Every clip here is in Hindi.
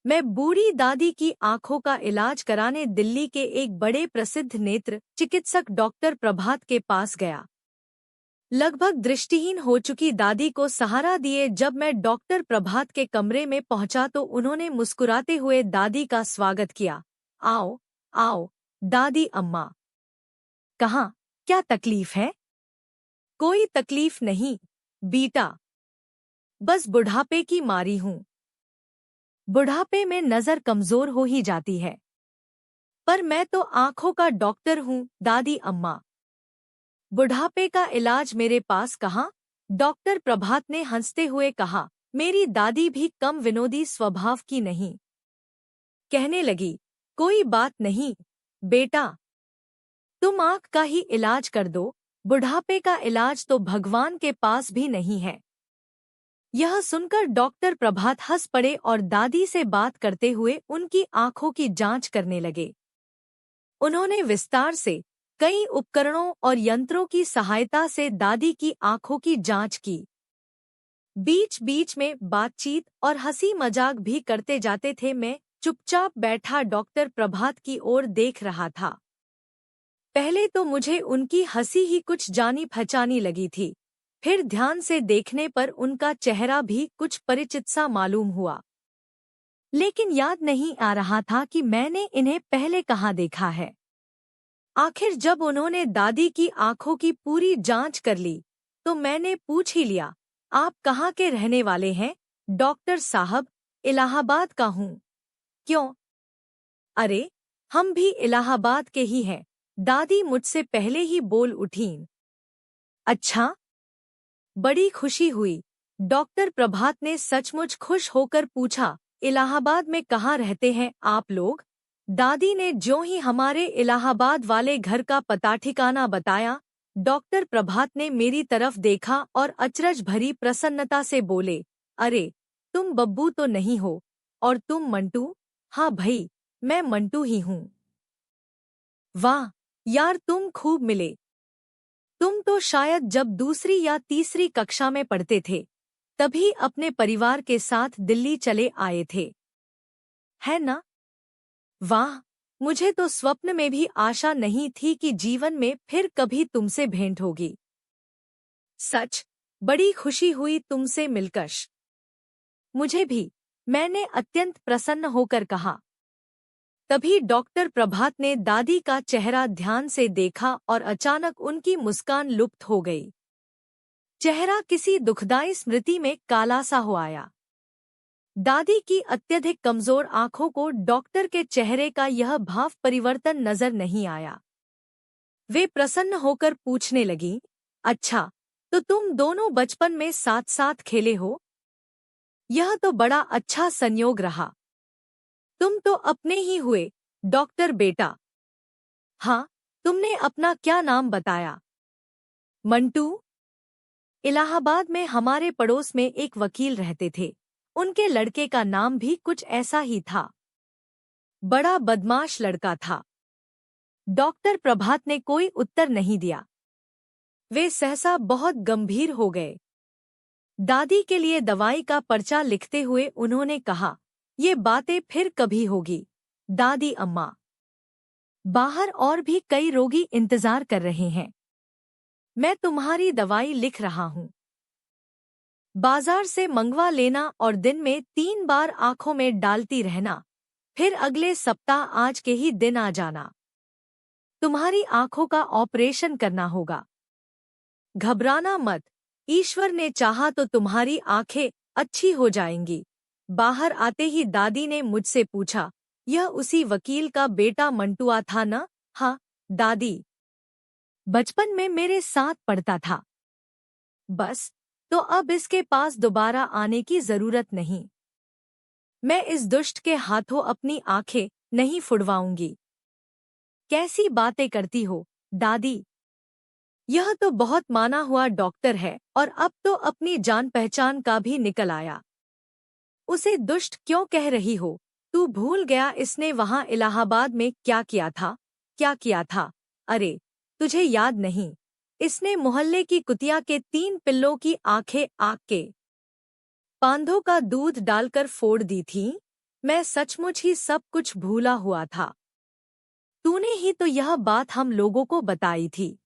मैं बूढ़ी दादी की आंखों का इलाज कराने दिल्ली के एक बड़े प्रसिद्ध नेत्र चिकित्सक डॉक्टर प्रभात के पास गया। लगभग दृष्टिहीन हो चुकी दादी को सहारा दिए जब मैं डॉक्टर प्रभात के कमरे में पहुंचा तो उन्होंने मुस्कुराते हुए दादी का स्वागत किया। आओ, आओ, दादी अम्मा। कहाँ, क्या तकलीफ है? कोई तकलीफ नहीं, बीटा। बस बुढ़ापे की मारी हूँ। बुढ़ापे में नजर कमजोर हो ही जाती है। पर मैं तो आंखों का डॉक्टर हूँ, दादी अम्मा। बुढ़ापे का इलाज मेरे पास कहाँ? डॉक्टर प्रभात ने हंसते हुए कहा। मेरी दादी भी कम विनोदी स्वभाव की नहीं। कहने लगी, कोई बात नहीं, बेटा। तुम आंख का ही इलाज कर दो, बुढ़ापे का इलाज तो भगवान के पास भी नहीं है। यह सुनकर डॉक्टर प्रभात हंस पड़े और दादी से बात करते हुए उनकी आंखों की जांच करने लगे। उन्होंने विस्तार से कई उपकरणों और यंत्रों की सहायता से दादी की आंखों की जांच की। बीच बीच में बातचीत और हंसी मजाक भी करते जाते थे। मैं चुपचाप बैठा डॉक्टर प्रभात की ओर देख रहा था। पहले तो मुझे उनकी हंसी ही कुछ जानी पहचानी लगी थी, फिर ध्यान से देखने पर उनका चेहरा भी कुछ परिचित सा मालूम हुआ। लेकिन याद नहीं आ रहा था कि मैंने इन्हें पहले कहाँ देखा है। आखिर जब उन्होंने दादी की आंखों की पूरी जांच कर ली, तो मैंने पूछ ही लिया, आप कहाँ के रहने वाले हैं? डॉक्टर साहब, इलाहाबाद का हूँ। क्यों? अरे, हम भी इलाहाबाद के ही हैं, दादी मुझसे पहले ही बोल उठीं। अच्छा, बड़ी खुशी हुई। डॉक्टर प्रभात ने सचमुच खुश होकर पूछा, इलाहाबाद में कहाँ रहते हैं आप लोग? दादी ने ज्यों ही हमारे इलाहाबाद वाले घर का पता ठिकाना बताया, डॉक्टर प्रभात ने मेरी तरफ देखा और अचरज भरी प्रसन्नता से बोले, अरे, तुम बब्बू तो नहीं हो, और तुम मंटू? हाँ भई, मैं मंटू ही हूँ। वाह यार, तुम खूब मिले। तुम तो शायद जब दूसरी या तीसरी कक्षा में पढ़ते थे, तभी अपने परिवार के साथ दिल्ली चले आए थे, है ना? वाह, मुझे तो स्वप्न में भी आशा नहीं थी कि जीवन में फिर कभी तुमसे भेंट होगी। सच, बड़ी खुशी हुई तुमसे मिलकर। मुझे भी, मैंने अत्यंत प्रसन्न होकर कहा। तभी डॉक्टर प्रभात ने दादी का चेहरा ध्यान से देखा और अचानक उनकी मुस्कान लुप्त हो गई। चेहरा किसी दुखदाई स्मृति में काला सा हो आया। दादी की अत्यधिक कमजोर आंखों को डॉक्टर के चेहरे का यह भाव परिवर्तन नजर नहीं आया। वे प्रसन्न होकर पूछने लगीं, अच्छा, तो तुम दोनों बचपन में साथ साथ खेले हो? यह तो बड़ा अच्छा संयोग रहा। तुम तो अपने ही हुए, डॉक्टर बेटा। हाँ, तुमने अपना क्या नाम बताया? मंटू। इलाहाबाद में हमारे पड़ोस में एक वकील रहते थे, उनके लड़के का नाम भी कुछ ऐसा ही था। बड़ा बदमाश लड़का था। डॉक्टर प्रभात ने कोई उत्तर नहीं दिया। वे सहसा बहुत गंभीर हो गए। दादी के लिए दवाई का पर्चा लिखते हुए उन्होंने कहा, ये बातें फिर कभी होगी, दादी अम्मा। बाहर और भी कई रोगी इंतजार कर रहे हैं। मैं तुम्हारी दवाई लिख रहा हूँ। बाजार से मंगवा लेना और दिन में 3 बार आंखों में डालती रहना, फिर अगले सप्ताह आज के ही दिन आ जाना। तुम्हारी आंखों का ऑपरेशन करना होगा। घबराना मत, ईश्वर ने चाहा तो तुम्हारी आंखें अच्छी हो जाएंगी। बाहर आते ही दादी ने मुझसे पूछा, यह उसी वकील का बेटा मंटुआ था ना? हाँ, दादी। बचपन में मेरे साथ पढ़ता था। बस, तो अब इसके पास दोबारा आने की जरूरत नहीं। मैं इस दुष्ट के हाथों अपनी आंखें नहीं फुड़वाऊंगी। कैसी बातें करती हो, दादी? यह तो बहुत माना हुआ डॉक्टर है और अब तो अपनी जान पहचान का भी निकल आया। उसे दुष्ट क्यों कह रही हो? तू भूल गया इसने वहां इलाहाबाद में क्या किया था? क्या किया था? अरे, तुझे याद नहीं? इसने मोहल्ले की कुतिया के 3 पिल्लों की आंखें आग के पांधों का दूध डालकर फोड़ दी थी। मैं सचमुच ही सब कुछ भूला हुआ था। तूने ही तो यह बात हम लोगों को बताई थी।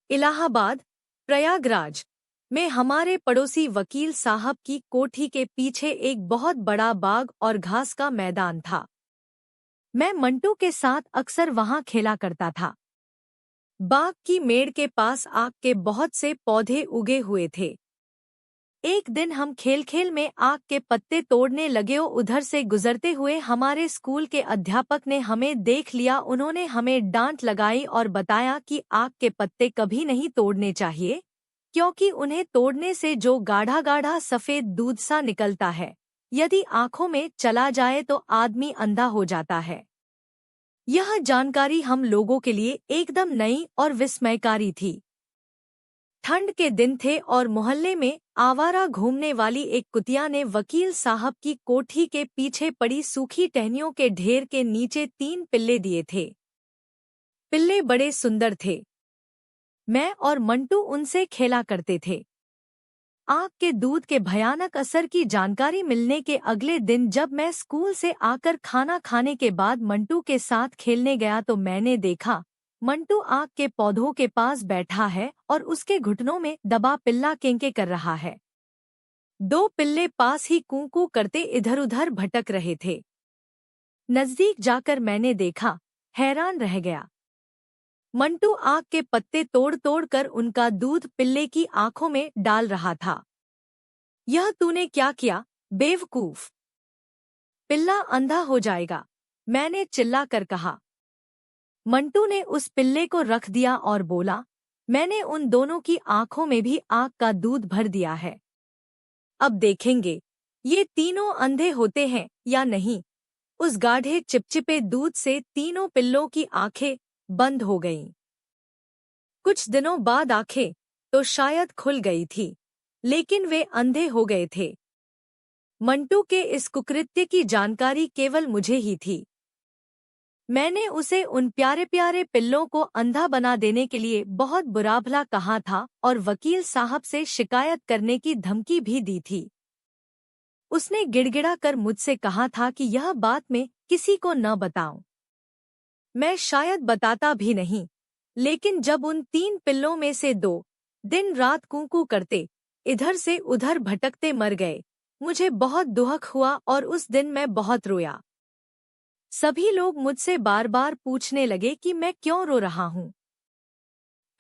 इलाहाबाद, प्रयागराज में हमारे पड़ोसी वकील साहब की कोठी के पीछे एक बहुत बड़ा बाग और घास का मैदान था। मैं मंटू के साथ अक्सर वहां खेला करता था। बाग की मेड़ के पास आक के बहुत से पौधे उगे हुए थे। एक दिन हम खेल खेल में आक के पत्ते तोड़ने लगे। उधर से गुजरते हुए हमारे स्कूल के अध्यापक ने हमें देख लिया। उन्होंने हमें डांट लगाई और बताया कि आक के पत्ते कभी नहीं तोड़ने चाहिए, क्योंकि उन्हें तोड़ने से जो गाढ़ा गाढ़ा सफेद दूध सा निकलता है, यदि आंखों में चला जाए तो आदमी अंधा हो जाता है। यह जानकारी हम लोगों के लिए एकदम नई और विस्मयकारी थी। ठंड के दिन थे और मोहल्ले में आवारा घूमने वाली एक कुतिया ने वकील साहब की कोठी के पीछे पड़ी सूखी टहनियों के ढेर के नीचे 3 पिल्ले दिए थे। पिल्ले बड़े सुंदर थे। मैं और मंटू उनसे खेला करते थे। आग के दूध के भयानक असर की जानकारी मिलने के अगले दिन जब मैं स्कूल से आकर खाना खाने के बाद मंटू के साथ खेलने गया तो मैंने देखा मंटू आग के पौधों के पास बैठा है और उसके घुटनों में दबा पिल्ला केंके कर रहा है। 2 पिल्ले पास ही कूं कूं करते इधर उधर भटक रहे थे। नजदीक जाकर मैंने देखा, हैरान रह गया। मंटू आग के पत्ते तोड़ तोड़ कर उनका दूध पिल्ले की आंखों में डाल रहा था। यह तूने क्या किया, बेवकूफ? पिल्ला अंधा हो जाएगा, मैंने चिल्ला कर कहा। मंटू ने उस पिल्ले को रख दिया और बोला, मैंने उन दोनों की आंखों में भी आग का दूध भर दिया है। अब देखेंगे ये तीनों अंधे होते हैं या नहीं। उस गाढ़े चिपचिपे दूध से तीनों पिल्लों की आंखें बंद हो गईं। कुछ दिनों बाद आंखें तो शायद खुल गई थी, लेकिन वे अंधे हो गए थे। मंटू के इस कुकृत्य की जानकारी केवल मुझे ही थी। मैंने उसे उन प्यारे प्यारे पिल्लों को अंधा बना देने के लिए बहुत बुरा भला कहा था और वकील साहब से शिकायत करने की धमकी भी दी थी। उसने गिड़गिड़ा कर मुझसे कहा था कि यह बात मैं किसी को न बताऊं। मैं शायद बताता भी नहीं, लेकिन जब उन 3 पिल्लों में से 2 दिन रात कूं-कूं करते इधर से उधर भटकते मर गए, मुझे बहुत दुख हुआ और उस दिन मैं बहुत रोया। सभी लोग मुझसे बार बार पूछने लगे कि मैं क्यों रो रहा हूँ।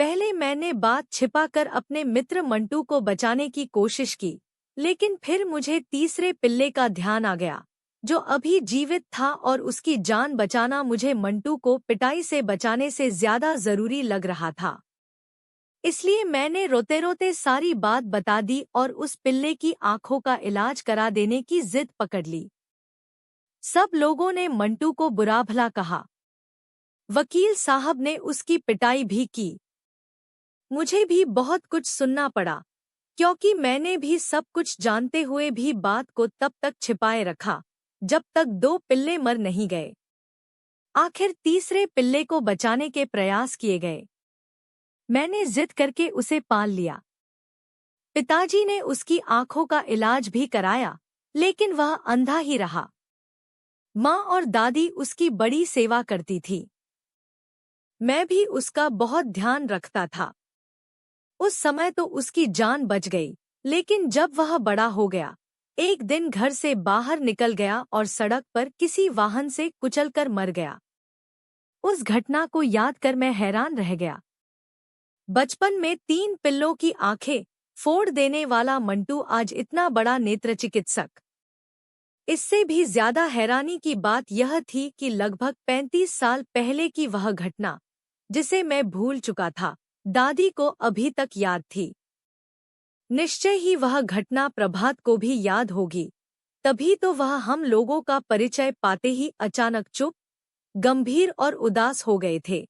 पहले मैंने बात छिपाकर अपने मित्र मंटू को बचाने की कोशिश की, लेकिन फिर मुझे तीसरे पिल्ले का ध्यान आ गया, जो अभी जीवित था, और उसकी जान बचाना मुझे मंटू को पिटाई से बचाने से ज्यादा जरूरी लग रहा था। इसलिए मैंने रोते रोते सारी बात बता दी और उस पिल्ले की आंखों का इलाज करा देने की जिद पकड़ ली। सब लोगों ने मंटू को बुरा भला कहा। वकील साहब ने उसकी पिटाई भी की। मुझे भी बहुत कुछ सुनना पड़ा, क्योंकि मैंने भी सब कुछ जानते हुए भी बात को तब तक छिपाए रखा जब तक 2 पिल्ले मर नहीं गए। आखिर तीसरे पिल्ले को बचाने के प्रयास किए गए। मैंने जिद करके उसे पाल लिया। पिताजी ने उसकी आंखों का इलाज भी कराया, लेकिन वह अंधा ही रहा। माँ और दादी उसकी बड़ी सेवा करती थी। मैं भी उसका बहुत ध्यान रखता था। उस समय तो उसकी जान बच गई, लेकिन जब वह बड़ा हो गया, एक दिन घर से बाहर निकल गया और सड़क पर किसी वाहन से कुचलकर मर गया। उस घटना को याद कर मैं हैरान रह गया। बचपन में 3 पिल्लों की आंखें फोड़ देने वाला मंटू आज इतना बड़ा नेत्र चिकित्सक। इससे भी ज्यादा हैरानी की बात यह थी कि लगभग 35 साल पहले की वह घटना, जिसे मैं भूल चुका था, दादी को अभी तक याद थी। निश्चय ही वह घटना प्रभात को भी याद होगी। तभी तो वह हम लोगों का परिचय पाते ही अचानक चुप, गंभीर और उदास हो गए थे।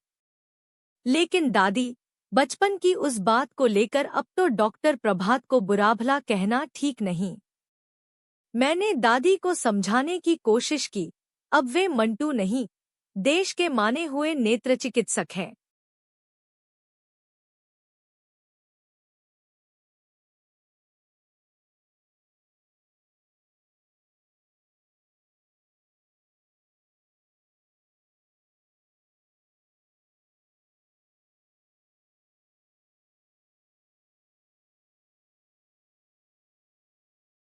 लेकिन दादी, बचपन की उस बात को लेकर अब तो डॉक्टर प्रभात को बुरा भला कहना ठीक नहीं। मैंने दादी को समझाने की कोशिश की, अब वे मंटू नहीं, देश के माने हुए नेत्र चिकित्सक हैं।